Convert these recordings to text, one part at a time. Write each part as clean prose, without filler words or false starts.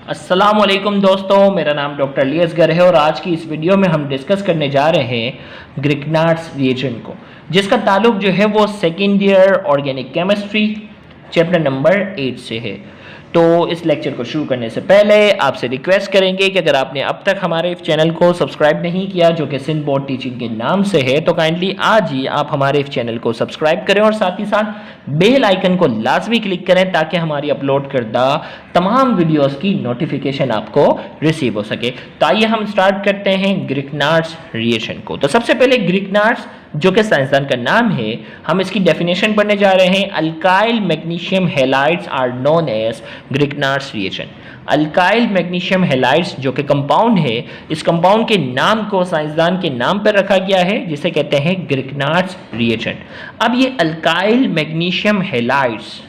अस्सलामुअलैकुम दोस्तों, मेरा नाम डॉक्टर अली असगर है और आज की इस वीडियो में हम डिस्कस करने जा रहे हैं ग्रिग्नार्ड्स रिएजेंट को, जिसका ताल्लुक जो है वो second year organic chemistry chapter number 8 से है। तो इस लेक्चर को शुरू करने से पहले आपसे रिक्वेस्ट करेंगे कि अगर आपने अब तक हमारे चैनल को सब्सक्राइब नहीं किया, जो कि सिंध बोर्ड टीचिंग के नाम से है, तो काइंडली आज ही आप हमारे इस चैनल को सब्सक्राइब करें और साथ ही साथ बेल आइकन को लाजमी क्लिक करें ताकि हमारी अपलोड करदा तमाम वीडियोस की नोटिफिकेशन आपको रिसीव हो सके। तो आइए हम स्टार्ट करते हैं ग्रिग्नार्ड्स रिएजेंट को। तो सबसे पहले ग्रिग्नार्ड्स, जो कि साइंसदान का नाम है, हम इसकी डेफिनेशन पढ़ने जा रहे हैं। Alkyl magnesium halides are known as Grignard's reagent. Alkyl magnesium halides जो कि कंपाउंड है, इस कंपाउंड के नाम को साइंसदान के नाम पर रखा गया है, जिसे कहते हैं ग्रिग्नार्ड्स रिएजेंट। अब ये अल्काइल मैग्नीशियम हैलाइड्स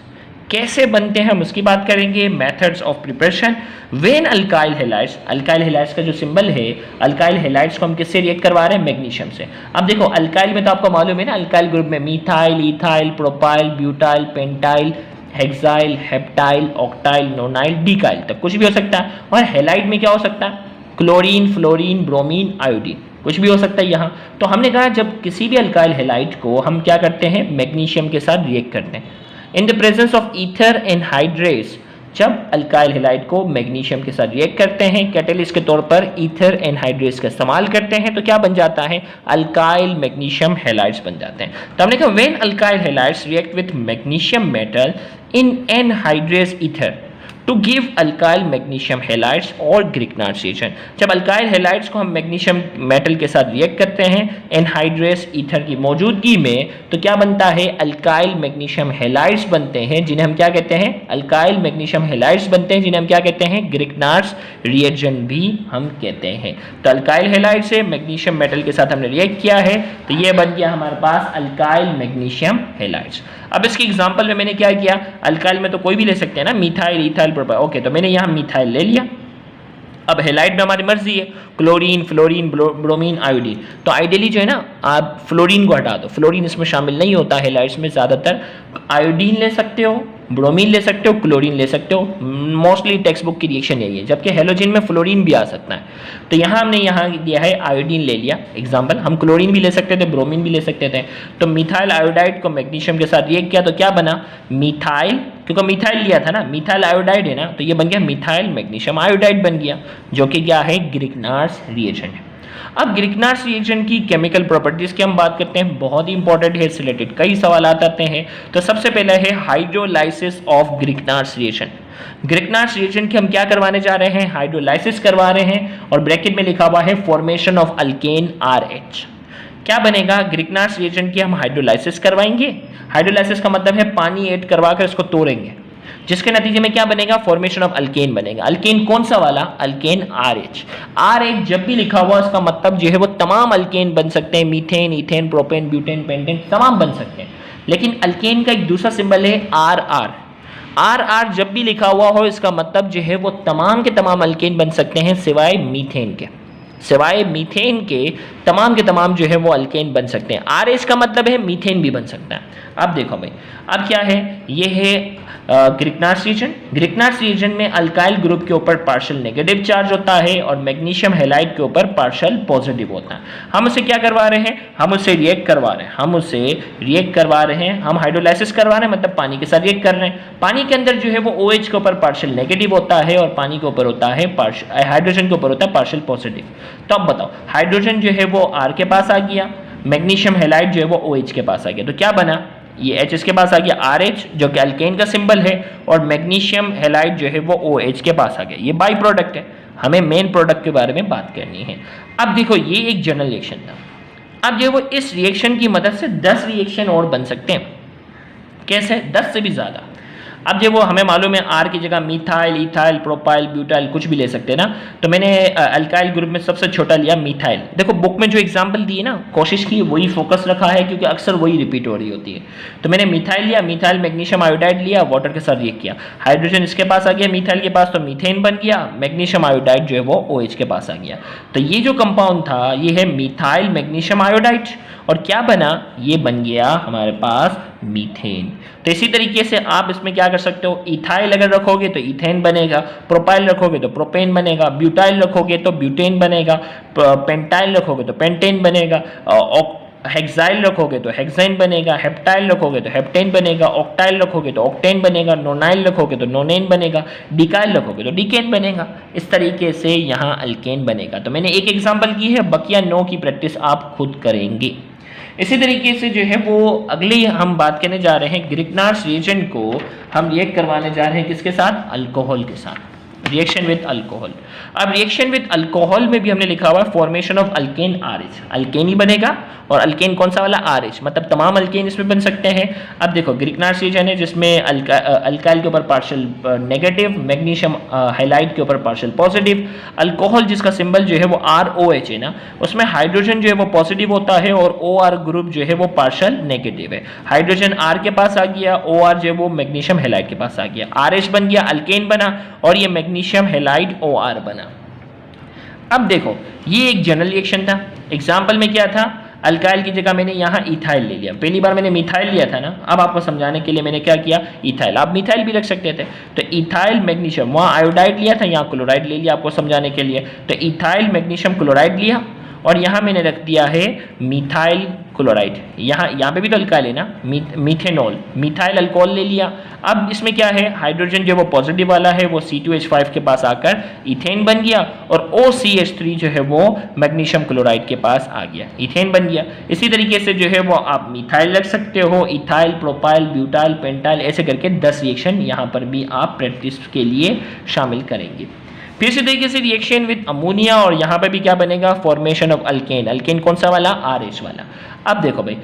कैसे बनते हैं हम उसकी बात करेंगे। Methods of preparation. When alkyl halides का जो सिंबल है, अल्काइल हैलाइड्स को हम किससे रिएक्ट करवा रहे हैं? मैग्नीशियम से। अब देखो, अल्काइल में तो आपको मालूम है ना, अल्काइल ग्रुप में methyl, ethyl, propyl, butyl, pentyl, hexyl, heptyl, octyl, nonyl, decyl तक कुछ भी हो सकता है। और हैलाइड में क्या हो सकता है? क्लोरीन, फ्लोरीन, ब्रोमीन, आयोडीन, कुछ भी हो सकता है यहाँ। तो हमने कहा जब किसी भी अल्काइल हैलाइड को हम क्या करते हैं? मैग्नीशियम के साथ रिएक्ट करते हैं। In the presence of ether anhydrates, जब अल्काइल हैलाइड को मैग्नीशियम के साथ रिएक्ट करते हैं, कैटेलिस्ट के तौर पर ईथर एनहाइड्रेट्स का इस्तेमाल करते हैं, तो क्या बन जाता है? अल्काइल मैग्नीशियम हैलाइड्स बन जाते हैं। तो हमने कहा when alkyl halides react with magnesium metal in anhydrates ether to give alkyl magnesium halides और ग्रिग्नार्ड्स रिएजेंट। जब अल्काइल हैलाइड्स को हम मैग्नीशियम मेटल के साथ रिएक्ट करते हैं एनहाइड्रेट्स ईथर की मौजूदगी में, तो क्या बनता है? अल्काइल मैग्नीशियम हैलाइड्स बनते हैं, जिन्हें हम क्या कहते हैं? अल्काइल मैग्नीशियम हैलाइड्स बनते हैं, जिन्हें हम क्या कहते हैं? ग्रिग्नार्ड्स रिएजेंट भी हम कहते हैं। तो अल्काइल हैलाइड से मैग्नीशियम मेटल के साथ हमने रिएक्ट किया है, तो ये बन गया हमारे पास अल्काइल मैग्नीशियम हैलाइड्स। अब इसके एग्जांपल में मैंने क्या किया? अल्काइल में तो कोई भी ले सकते हैं ना, मिथाइल, इथाइल, प्रोपाइल। ओके, तो मैंने यहाँ मिथाइल ले लिया। अब हैलाइड में हमारी मर्जी है, क्लोरीन, फ्लोरीन, ब्रोमीन, आयोडीन। तो आइडियली जो है ना, आप फ्लोरीन को हटा दो, फ्लोरीन इसमें शामिल नहीं होता हैलाइड्स में। ज़्यादातर आयोडीन ले सकते हो, ब्रोमीन ले सकते हो, क्लोरीन ले सकते हो। मोस्टली टेक्स्ट बुक की रिएक्शन यही है, जबकि हेलोजन में फ्लोरीन भी आ सकता है। तो यहाँ हमने यहाँ दिया है आयोडीन ले लिया एग्जाम्पल। हम क्लोरीन भी ले सकते थे, ब्रोमीन भी ले सकते थे। तो मिथाइल आयोडाइड को मैग्नीशियम के साथ रिएक्ट किया तो क्या बना? मिथाइल, क्योंकि मिथाइल लिया था ना, मिथाइल आयोडाइड है ना, तो ये बन गया मिथाइल मैग्नीशियम आयोडाइड बन गया, जो कि क्या है? ग्रिग्नार्ड्स रिएजेंट है। अब ग्रिग्नार्ड्स रिएजेंट की केमिकल प्रॉपर्टीज की हम बात करते हैं, बहुत ही इंपॉर्टेंट है, इससे रिलेटेड कई सवाल आते हैं। तो सबसे पहले है hydrolysis of Grignard's reagent. Grignard's reagent की हम क्या करवाने जा रहे हैं? हाइड्रोलाइसिस करवा रहे हैं, और ब्रैकेट में लिखा हुआ है फॉर्मेशन ऑफ अल्केन RH। क्या बनेगा? ग्रिग्नार्ड्स रिएजेंट की हम हाइड्रोलाइसिस करवाएंगे। हाइड्रोलाइसिस का मतलब है पानी ऐड करवाकर इसको तोड़ेंगे, जिसके नतीजे में क्या बनेगा? फॉर्मेशन ऑफ अल्केन बनेगा। अल्केन कौन सा वाला? अल्केन RH जब भी लिखा हुआ इसका मतलब जो है वो तमाम अल्केन बन सकते हैं, methane, ethane, propane, butane, pentane, तमाम बन सकते हैं। लेकिन अल्केन का एक दूसरा सिंबल है RR जब भी लिखा हुआ हो, इसका मतलब जो है वो तमाम के तमाम अल्केन बन सकते हैं सिवाय मीथेन के। सिवाय मीथेन के तमाम जो है वो अल्केन बन सकते हैं। RH का मतलब है मीथेन भी बन सकता है। अब देखो भाई, अब क्या है? ये है ग्रिग्नार्ड्स रिएजेंट। ग्रिग्नार्ड्स रिएजेंट में अल्काइल ग्रुप के ऊपर पार्शियल नेगेटिव चार्ज होता है और मैग्नीशियम हैलाइड के ऊपर पार्शियल पॉजिटिव होता है। हम उसे क्या करवा रहे हैं? हम उसे रिएक्ट करवा रहे हैं। हम हाइड्रोलाइसिस करवा रहे हैं, मतलब पानी के साथ रिएक्ट कर रहे हैं। पानी के अंदर जो है वो OH के ऊपर पार्शियल नेगेटिव होता है और पानी के ऊपर होता है हाइड्रोजन के ऊपर होता है पार्शियल पॉजिटिव। तो अब बताओ, हाइड्रोजन जो है वो R के पास आ गया, मैग्नीशियम हैलाइड जो है वो OH के पास आ गया, तो क्या बना? ये H इसके पास आ गया, RH जो कि अल्केन का सिंबल है, और मैग्नीशियम हैलाइड जो है वो OH के पास आ गया। ये बाई प्रोडक्ट है, हमें मेन प्रोडक्ट के बारे में बात करनी है। अब देखो, ये एक जनरल रिएक्शन था। अब जो वो इस रिएक्शन की मदद से 10 रिएक्शन और बन सकते हैं। कैसे? 10 से भी ज़्यादा। अब जो वो हमें मालूम है R की जगह मिथाइल, इथाइल, प्रोपाइल, ब्यूटाइल कुछ भी ले सकते हैं ना। तो मैंने अल्काइल ग्रुप में सबसे छोटा लिया मिथाइल। देखो बुक में जो एग्जांपल दिए ना, कोशिश की वही फोकस रखा है, क्योंकि अक्सर वही रिपीट हो रही होती है। तो मैंने मिथाइल लिया, मिथाइल मैग्नीशियम आयोडाइड लिया, वाटर के साथ रिएक्ट किया, हाइड्रोजन इसके पास आ गया मिथाइल के पास, तो मीथेन बन गया, मैग्नीशियम आयोडाइड जो है वो OH के पास आ गया। तो ये जो कंपाउंड था ये है मिथाइल मैग्नीशियम आयोडाइड, और क्या बना? ये बन गया हमारे पास मीथेन। तो इसी तरीके से आप इसमें क्या कर सकते हो, इथाइल अगर रखोगे तो इथेन बनेगा, प्रोपाइल रखोगे तो प्रोपेन बनेगा, ब्यूटाइल रखोगे तो ब्यूटेन बनेगा, पेंटाइल रखोगे तो पेंटेन बनेगा, हेक्साइल रखोगे तो हेक्साइन बनेगा, हेप्टाइल रखोगे तो हेप्टेन बनेगा, ऑक्टाइल रखोगे तो ऑक्टेन बनेगा, नोनाइल रखोगे तो नोनेन बनेगा, डिकाइल रखोगे तो डिकेन बनेगा। इस तरीके से यहाँ अल्केन बनेगा। तो मैंने एक एग्जांपल की है, बकिया 9 की प्रैक्टिस आप खुद करेंगे। इसी तरीके से जो है वो अगली हम बात करने जा रहे हैं, ग्रिग्नार्ड्स रिएजेंट को हम रिएक्ट करवाने जा रहे हैं किसके साथ, अल्कोहल के साथ, रिएक्शन विद अल्कोहल। अब रिएक्शन विद अल्कोहल में भी हमने लिखा हुआ है formation of alkane RH, alkane ही बनेगा और अल्केन कौन सा वाला, आरएच, मतलब तमाम अल्केन इसमें बन सकते हैं। अब देखो ग्रिग्नार्ड्स रिएजेंट है जिसमें अल्काइल के ऊपर पार्शियल नेगेटिव, मैग्नीशियम हाइलाइड के ऊपर पार्शियल पॉजिटिव, अल्कोहल जिसका सिंबल जो है वो ROH है ना, उसमें हाइड्रोजन जो है वो पॉजिटिव होता है और OR ग्रुप जो है वो पार्शियल नेगेटिव है। हाइड्रोजन R के पास आ गया, OR जो है वो मैग्नीशियम हाइलाइड के पास आ गया, RH बन गया, अल्केन बना और ये मैग्नीशियम हाइलाइड OR बना। अब देखो ये एक जनरल रिएक्शन था, एग्जाम्पल में क्या था, अल्काइल की जगह मैंने यहाँ इथाइल ले लिया, पहली बार मैंने मिथाइल लिया था ना, अब आपको समझाने के लिए मैंने क्या किया, इथाइल, आप मिथाइल भी रख सकते थे। तो इथाइल मैग्नीशियम, वहाँ आयोडाइड लिया था, यहाँ क्लोराइड ले लिया आपको समझाने के लिए, तो इथाइल मैग्नीशियम क्लोराइड लिया और यहाँ मैंने रख दिया है मिथाइल क्लोराइड, यहाँ पे भी तो अल्काइल है ना, मीथेनॉल, मिथाइल अल्कोहल ले लिया। अब इसमें क्या है, हाइड्रोजन जो वो पॉजिटिव वाला है वो C2H5 के पास आकर इथेन बन गया और OCH3 जो है वो मैग्नीशियम क्लोराइड के पास आ गया, इथेन बन गया। इसी तरीके से जो है वो आप मिथाइल रख सकते हो, इथाइल, प्रोपाइल, ब्यूटाइल, पेंटाइल, ऐसे करके 10 रिएक्शन यहाँ पर भी आप प्रैक्टिस के लिए शामिल करेंगे। फिर इसी तरीके से रिएक्शन विद अमोनिया और यहाँ पे भी क्या बनेगा, फॉर्मेशन ऑफ अल्केन, अल्केन कौन सा वाला, RH वाला। अब देखो भाई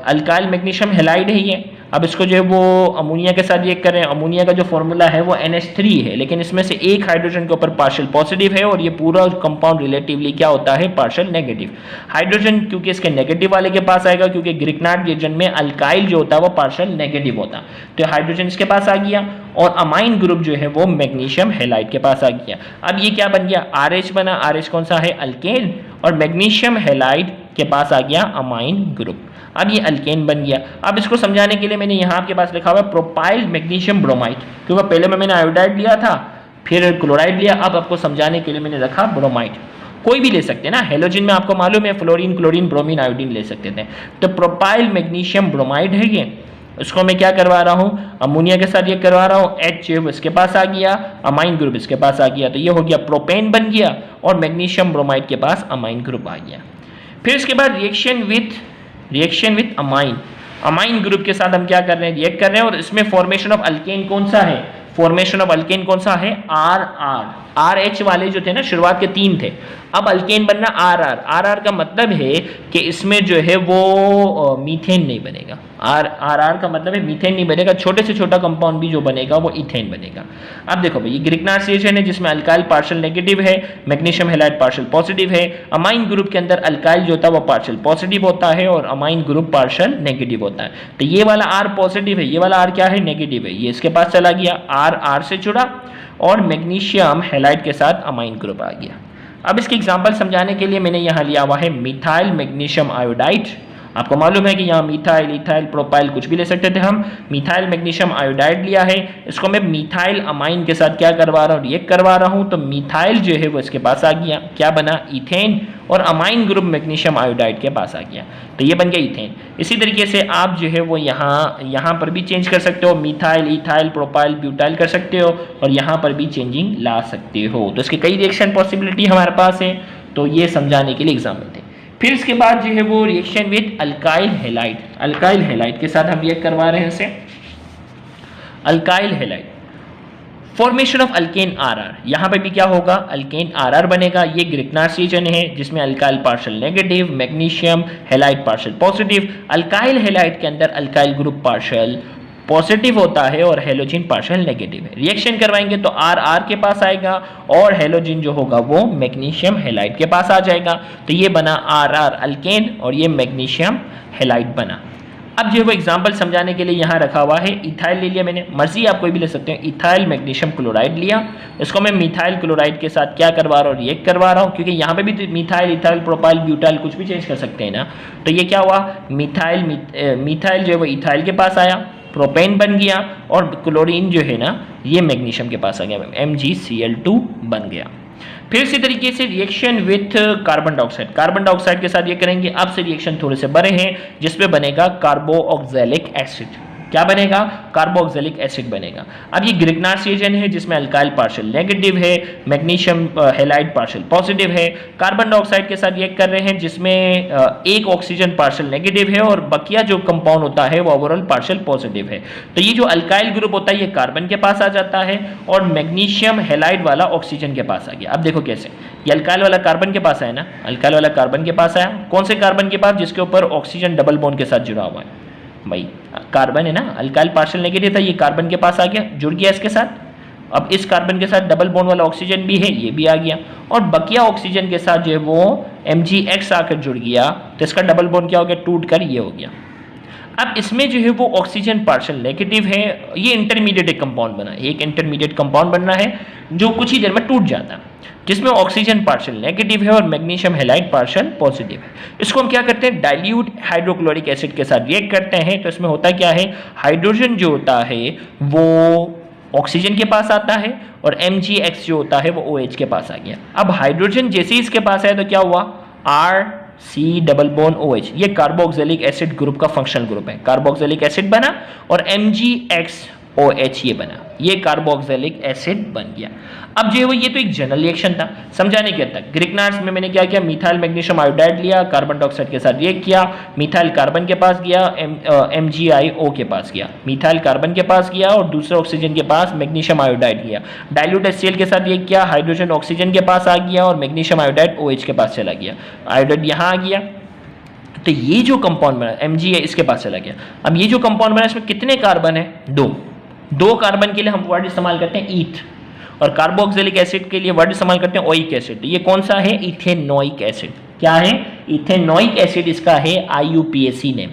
अल्काइल मैग्नीशियम हैलाइड है ये, अब इसको जो है वो अमोनिया के साथ रिएक्ट कर रहे हैं, अमोनिया का जो फॉर्मूला है वो NH3 है, लेकिन इसमें से एक हाइड्रोजन के ऊपर पार्शियल पॉजिटिव है और ये पूरा कंपाउंड रिलेटिवली क्या होता है, पार्शियल नेगेटिव। हाइड्रोजन क्योंकि इसके नेगेटिव वाले के पास आएगा, क्योंकि ग्रिग्नार्ड रिएजेंट में अल्काइल जो होता है वो पार्शियल नेगेटिव होता है, तो हाइड्रोजन इसके पास आ गया और अमाइन ग्रुप जो है वो मैग्नीशियम हैलाइड के पास आ गया। अब ये क्या बन गया, RH बना, RH कौन सा है, अल्केन, और मैग्नीशियम हैलाइड के पास आ गया अमाइन ग्रुप। अब ये अल्केन बन गया। अब इसको समझाने के लिए मैंने यहाँ आपके पास लिखा हुआ है प्रोपाइल मैग्नीशियम ब्रोमाइड, क्योंकि पहले में मैंने आयोडाइड लिया था फिर क्लोराइड लिया, अब आपको समझाने के लिए मैंने रखा ब्रोमाइड। कोई भी ले सकते हैं ना, हेलोजन में आपको मालूम है फ्लोरीन, क्लोरीन, ब्रोमीन, आयोडीन ले सकते थे। तो प्रोपाइल मैग्नीशियम ब्रोमाइड है ये, इसको मैं क्या करवा रहा हूँ, अमोनिया के साथ ये करवा रहा हूँ, H इसके पास आ गया, अमाइन ग्रुप इसके पास आ गया, तो ये हो गया प्रोपेन बन गया और मैग्नीशियम ब्रोमाइड के पास अमाइन ग्रुप आ गया। फिर इसके बाद reaction with amine, amine group के साथ हम क्या कर रहे हैं, रिएक्ट कर रहे हैं और इसमें फॉर्मेशन ऑफ अल्केन कौन सा है, फॉर्मेशन ऑफ अल्केन कौन सा है, RH वाले जो थे ना शुरुआत के 3 थे, अब अल्केन बनना RR का मतलब है कि इसमें जो है वो मीथेन नहीं बनेगा, RR का मतलब है मीथेन नहीं बनेगा, छोटे से छोटा कंपाउंड भी जो बनेगा वो इथेन बनेगा। अब देखो भाई ये ग्रिग्नार्ड्स रिएजेंट है जिसमें अल्काइल पार्शियल नेगेटिव है, मैग्नीशियम हैलाइड पार्शियल पॉजिटिव है, अमाइन ग्रुप के अंदर अल्काइल जो होता है वो पार्शियल पॉजिटिव होता है और अमाइन ग्रुप पार्शियल नेगेटिव होता है। तो ये वाला R पॉजिटिव है, ये वाला R क्या है, नेगेटिव है, ये इसके पास चला गया, R से जुड़ा और मैग्नीशियम हैलाइड के साथ अमाइन ग्रुप आ गया। अब इसकी एग्जांपल समझाने के लिए मैंने यहाँ लिया हुआ है मिथाइल मैग्नीशियम आयोडाइड। आपको मालूम है कि यहाँ मिथाइल, इथाइल, प्रोपाइल कुछ भी ले सकते थे हम, मिथाइल मैग्नीशियम आयोडाइड लिया है, इसको मैं मिथाइल अमाइन के साथ क्या करवा रहा हूँ, रिएक्ट करवा रहा हूँ, तो मिथाइल जो है वो इसके पास आ गया, क्या बना, इथेन, और अमाइन ग्रुप मैग्नीशियम आयोडाइड के पास आ गया, तो ये बन गया इथेन। इसी तरीके से आप जो है वो यहाँ पर भी चेंज कर सकते हो, मिथाइल, इथाइल, प्रोपाइल, ब्यूटाइल कर सकते हो और यहाँ पर भी चेंजिंग ला सकते हो। तो इसके कई रिएक्शन पॉसिबिलिटी हमारे पास है, तो ये समझाने के लिए एग्जाम्पल थे। फिर इसके बाद जो है वो reaction with alkyl halide, alkyl halide के साथ हम रिएक्ट करवा रहे हैं इसे, alkyl halide, formation of alkane RR, यहाँ पे भी क्या होगा, अल्केन RR बनेगा। ये ग्रिग्नार्ड्स रिएजेंट है जिसमें alkyl partial negative, magnesium halide partial positive, alkyl halide के अंदर अल्काइल ग्रुप पार्शियल पॉजिटिव होता है और हेलोजिन पार्शियल नेगेटिव है। रिएक्शन करवाएंगे तो RR के पास आएगा और हेलोजिन जो होगा वो मैग्नीशियम हैलाइड के पास आ जाएगा, तो ये बना RR अल्केन और ये मैग्नीशियम हैलाइड बना। अब जो है वो एग्जाम्पल समझाने के लिए यहाँ रखा हुआ है, इथाइल ले लिया मैंने, मर्जी आप कोई भी ले सकते हो, इथाइल मैग्नीशियम क्लोराइड लिया, इसको मैं मिथाइल क्लोराइड के साथ क्या करवा रहा हूँ, रिएक्ट करवा रहा हूँ, क्योंकि यहाँ पे भी तो मिथाइल, इथाइल, प्रोपाइल, ब्यूटाइल कुछ भी चेंज कर सकते हैं ना। तो ये क्या हुआ, मिथाइल जो है वो इथाइल के पास आया, प्रोपेन बन गया, और क्लोरीन जो है ना ये मैग्नीशियम के पास आ गया, MgCl2 बन गया। फिर इसी तरीके से reaction with carbon dioxide, carbon dioxide के साथ ये करेंगे, अब से रिएक्शन थोड़े से बड़े हैं, जिसमें बनेगा कार्बोऑक्जेलिक एसिड। क्या बनेगा, कार्बोऑक्जेलिक एसिड बनेगा। अब ये ग्रिग्नार्ड्स रिएजेंट है जिसमें अल्काइल पार्शियल नेगेटिव है, मैग्नीशियम हैलाइड पार्शियल पॉजिटिव है, कार्बन डाइऑक्साइड के साथ रिएक्ट कर रहे हैं जिसमें एक ऑक्सीजन पार्शियल नेगेटिव है और बकिया जो कंपाउंड होता है वो ओवरऑल पार्शियल पॉजिटिव है। तो ये जो अल्काइल ग्रुप होता है ये कार्बन के पास आ जाता है और मैग्नीशियम हैलाइड वाला ऑक्सीजन के पास आ गया। अब देखो कैसे, ये अल्काइल वाला कार्बन के पास आया ना, अल्काइल वाला कार्बन के पास आया, कौन से कार्बन के पास, जिसके ऊपर ऑक्सीजन डबल बॉन्ड के साथ जुड़ा हुआ है, भाई कार्बन है ना, अल्काइल पार्शियल नेगेटिव था, ये कार्बन के पास आ गया, जुड़ गया इसके साथ। अब इस कार्बन के साथ डबल बॉन्ड वाला ऑक्सीजन भी है, ये भी आ गया, और बकिया ऑक्सीजन के साथ जो है वो MgX आकर जुड़ गया, तो इसका डबल बॉन्ड क्या हो गया, टूट कर ये हो गया। अब इसमें जो है वो ऑक्सीजन पार्शियल नेगेटिव है, ये इंटरमीडिएट एक कंपाउंड बना है, एक इंटरमीडिएट कंपाउंड बनना है जो कुछ ही देर में टूट जाता है, जिसमें ऑक्सीजन पार्शियल नेगेटिव है और मैग्नीशियम हैलाइड पार्शियल पॉजिटिव है। इसको हम क्या करते हैं, डाइल्यूट हाइड्रोक्लोरिक एसिड के साथ रिएक्ट करते हैं। तो इसमें होता क्या है, हाइड्रोजन जो होता है वो ऑक्सीजन के पास आता है और MgX जो होता है वो OH के पास आ गया। अब हाइड्रोजन जैसे ही इसके पास आया तो क्या हुआ, RC डबल बॉन्ड OH, ये कार्बोक्सिलिक एसिड ग्रुप का फंक्शनल ग्रुप है, कार्बोक्सिलिक एसिड बना और MgX OH ये बना, ये कार्बोक्सिलिक एसिड बन गया। अब जो है वो ये तो एक जनरल रिएक्शन था, समझाने के तक। ग्रिग्नार्ड्स में मैंने क्या किया, मिथाइल मैग्नीशियम आयोडाइड लिया, कार्बन डाइऑक्साइड के साथ रिएक्ट किया, मिथाइल कार्बन के पास गया, MgIO के पास गया, मिथाइल कार्बन के पास गया और दूसरे ऑक्सीजन के पास मैग्नीशियम आयोडाइड गया, डाइल्यूट HCl के साथ रिएक्ट किया, हाइड्रोजन ऑक्सीजन के पास आ गया और मैग्नीशियम आयोडाइड OH के पास चला गया, आयोडाइड यहाँ आ गया। तो ये जो कंपाउंड बना Mg है इसके पास चला गया। अब ये जो कंपाउंड बना इसमें कितने कार्बन है, दो कार्बन के लिए हम वर्ड इस्तेमाल करते हैं ईथ, और कार्बोक्सिलिक एसिड के लिए वर्ड इस्तेमाल करते हैं ओइक एसिड। ये कौन सा है, इथेनोइक एसिड। क्या है, इथेनोइक एसिड इसका है IUPAC नेम।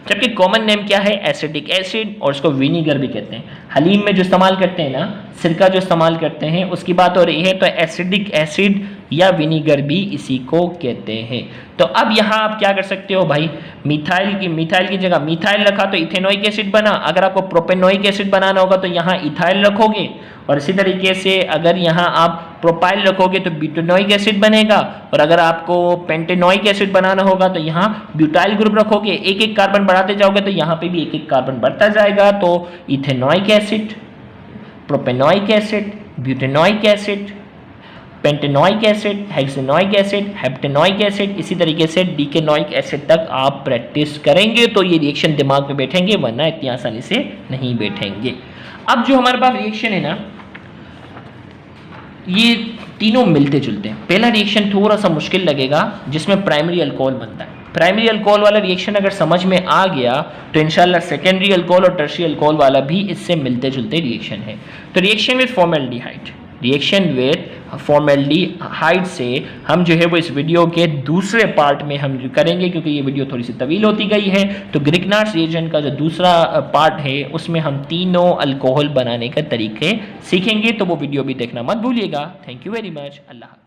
जबकि कॉमन नेम क्या है, एसिडिक एसिड, और इसको विनीगर भी कहते हैं। हलीम में जो इस्तेमाल करते हैं ना, सिरका जो इस्तेमाल करते हैं उसकी बात हो रही है, तो एसिडिक एसिड या विनीगर भी इसी को कहते हैं। तो अब यहाँ आप क्या कर सकते हो भाई, मिथाइल की जगह मिथाइल रखा तो इथेनोइक एसिड बना, अगर आपको प्रोपेनोइक एसिड बनाना होगा तो यहाँ इथाइल रखोगे, और इसी तरीके से अगर यहाँ आप प्रोपाइल रखोगे तो ब्यूटेनोइक एसिड बनेगा, और अगर आपको पेंटेनोइक एसिड बनाना होगा तो यहाँ ब्यूटाइल ग्रुप रखोगे, एक एक कार्बन बढ़ाते जाओगे तो यहाँ पे भी एक एक कार्बन बढ़ता जाएगा। तो ethanoic acid, propanoic acid, butanoic acid, pentanoic acid, hexanoic acid, heptanoic acid, इसी तरीके से डीकेनोइक एसिड तक आप प्रैक्टिस करेंगे तो ये रिएक्शन दिमाग में बैठेंगे, वरना इतनी आसानी से नहीं बैठेंगे। अब जो हमारे पास रिएक्शन है ना, ये तीनों मिलते जुलते हैं। पहला रिएक्शन थोड़ा सा मुश्किल लगेगा जिसमें प्राइमरी अल्कोहल बनता है। प्राइमरी अल्कोहल वाला रिएक्शन अगर समझ में आ गया तो इंशाल्लाह सेकेंडरी अल्कोहल और टर्शियरी अल्कोहल वाला भी इससे मिलते जुलते रिएक्शन है। तो reaction with formaldehyde, reaction with formaldehyde से हम जो है वो इस वीडियो के दूसरे पार्ट में हम जो करेंगे, क्योंकि ये वीडियो थोड़ी सी तवील होती गई है। तो ग्रिग्नार्ड्स रिएजेंट का जो दूसरा पार्ट है उसमें हम तीनों अल्कोहल बनाने के तरीके सीखेंगे, तो वो वीडियो भी देखना मत भूलिएगा। Thank you very much. Allah.